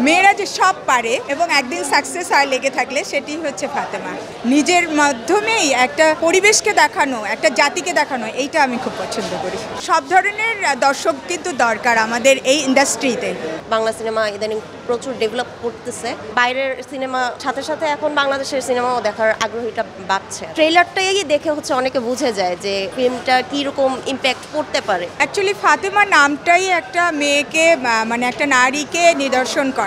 মেয়েরা যে সব পারে এবং একদিন সাকসেস হয় লেগে থাকলে সেটি হচ্ছে ফাতেমা। নিজের মাধ্যমেই একটা পরিবেশকে দেখানো, একটা জাতিকে দেখানো, এইটা আমি খুব পছন্দ করি। সব ধরনের দর্শক কিন্তু দরকার আমাদের এই ইন্ডাস্ট্রিতে। বাংলা সিনেমা ইদানিং প্রচুর ডেভেলপ করতেছে। বাইরের সিনেমা সাথে সাথে এখন বাংলাদেশের সিনেমাও দেখার আগ্রহীটা বাড়ছে। ট্রেলারটাই দেখে হচ্ছে অনেকে বুঝে যায় যে ফিল্মটা কীরকম ইম্প্যাক্ট করতে পারে। অ্যাকচুয়ালি ফাতেমা নামটাই একটা মেয়েকে মানে একটা নারীকে নিদর্শন করে।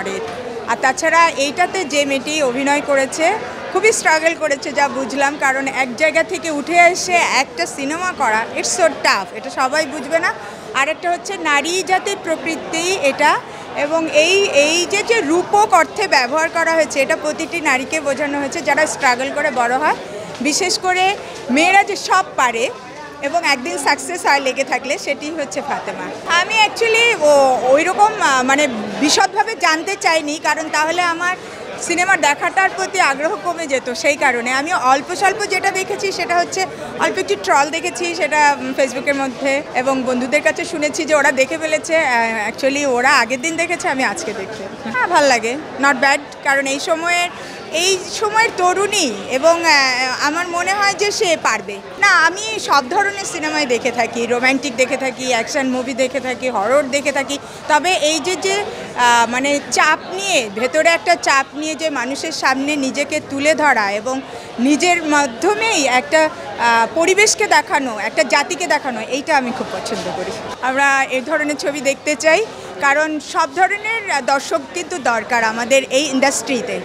আর তাছাড়া এইটাতে যে মেয়েটি অভিনয় করেছে খুবই স্ট্রাগল করেছে যা বুঝলাম, কারণ এক জায়গা থেকে উঠে এসে একটা সিনেমা করা ইটস সো টাফ, এটা সবাই বুঝবে না। আরেকটা হচ্ছে নারী জাতির প্রকৃতি এটা, এবং এই যে রূপক অর্থে ব্যবহার করা হয়েছে এটা প্রতিটি নারীকে বোঝানো হয়েছে যারা স্ট্রাগল করে বড় হয়। বিশেষ করে মেয়েরা যে সব পারে এবং একদিন সাকসেস হয় লেগে থাকলে সেটি হচ্ছে ফাতেমা। আমি অ্যাকচুয়ালি ওই রকম মানে বিশদভাবে জানতে চাইনি, কারণ তাহলে আমার সিনেমা দেখাটার প্রতি আগ্রহ কমে যেত। সেই কারণে আমি অল্প স্বল্প যেটা দেখেছি সেটা হচ্ছে অল্প একটু ট্রল দেখেছি সেটা ফেসবুকের মধ্যে, এবং বন্ধুদের কাছে শুনেছি যে ওরা দেখে ফেলেছে। অ্যাকচুয়ালি ওরা আগের দিন দেখেছে, আমি আজকে দেখছি। হ্যাঁ, ভালো লাগে, নট ব্যাড, কারণ এই সময়ের তরুণী, এবং আমার মনে হয় যে সে পারবে। না, আমি সব ধরনের সিনেমাই দেখে থাকি, রোম্যান্টিক দেখে থাকি, অ্যাকশন মুভি দেখে থাকি, হরর দেখে থাকি। তবে এই যে মানে চাপ নিয়ে, ভেতরে একটা চাপ নিয়ে যে মানুষের সামনে নিজেকে তুলে ধরা এবং নিজের মাধ্যমেই একটা পরিবেশকে দেখানো, একটা জাতিকে দেখানো, এইটা আমি খুব পছন্দ করি। আমরা এই ধরনের ছবি দেখতে চাই, কারণ সব ধরনের দর্শক কিন্তু দরকার আমাদের এই ইন্ডাস্ট্রিতে।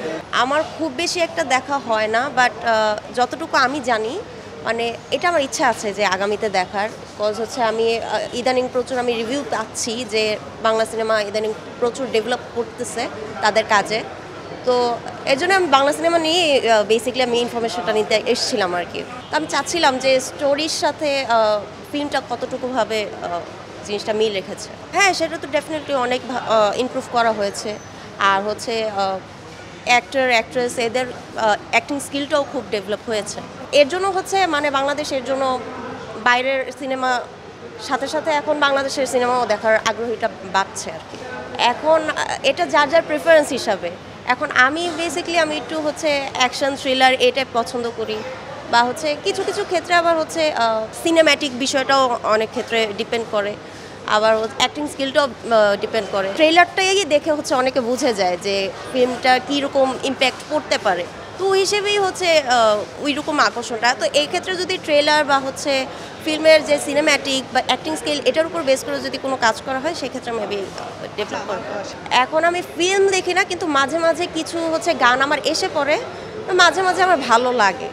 আমার খুব বেশি একটা দেখা হয় না, বাট যতটুকু আমি জানি মানে এটা আমার ইচ্ছা আছে যে আগামীতে দেখার। কজ হচ্ছে আমি ইদানিং প্রচুর আমি রিভিউ পাচ্ছি যে বাংলা সিনেমা ইদানিং প্রচুর ডেভেলপ করতেছে তাদের কাজে। তো এর জন্য আমি বাংলা সিনেমা নিয়ে বেসিক্যালি আমি ইনফরমেশনটা নিতে এসেছিলাম আর কি। তো আমি চাচ্ছিলাম যে স্টোরির সাথে ফিল্মটা কতটুকুভাবে জিনিসটা মিল রেখেছে। হ্যাঁ, সেটা তো ডেফিনেটলি অনেক ইমপ্রুভ করা হয়েছে। আর হচ্ছে অ্যাক্টর অ্যাক্ট্রেস এদের অ্যাক্টিং স্কিলটাও খুব ডেভেলপ হয়েছে। এর জন্য হচ্ছে মানে বাংলাদেশের জন্য বাইরের সিনেমা সাথে সাথে এখন বাংলাদেশের সিনেমাও দেখার আগ্রহীটা বাড়ছে আর কি। এখন এটা যার যার প্রেফারেন্স হিসাবে। এখন আমি বেসিক্যালি আমি একটু হচ্ছে অ্যাকশন থ্রিলার এই টাইপ পছন্দ করি, বা হচ্ছে কিছু কিছু ক্ষেত্রে আবার হচ্ছে সিনেম্যাটিক বিষয়টাও অনেক ক্ষেত্রে ডিপেন্ড করে, আবার অ্যাক্টিং স্কিলটাও ডিপেন্ড করে। ট্রেলারটাই দেখে হচ্ছে অনেকে বুঝে যায় যে ফিল্মটা কীরকম ইম্প্যাক্ট করতে পারে। তো ওই হিসেবেই হচ্ছে ওই রকম আকর্ষণটা। তো এই ক্ষেত্রে যদি ট্রেলার বা হচ্ছে ফিল্মের যে সিনেম্যাটিক বা অ্যাক্টিং স্কিল এটার উপর বেস করে যদি কোনো কাজ করা হয় সেক্ষেত্রে মেবি ডেভেলপ করবো। এখন আমি ফিল্ম দেখি না, কিন্তু মাঝে মাঝে কিছু হচ্ছে গান আমার এসে পড়ে, মাঝে মাঝে আমার ভালো লাগে।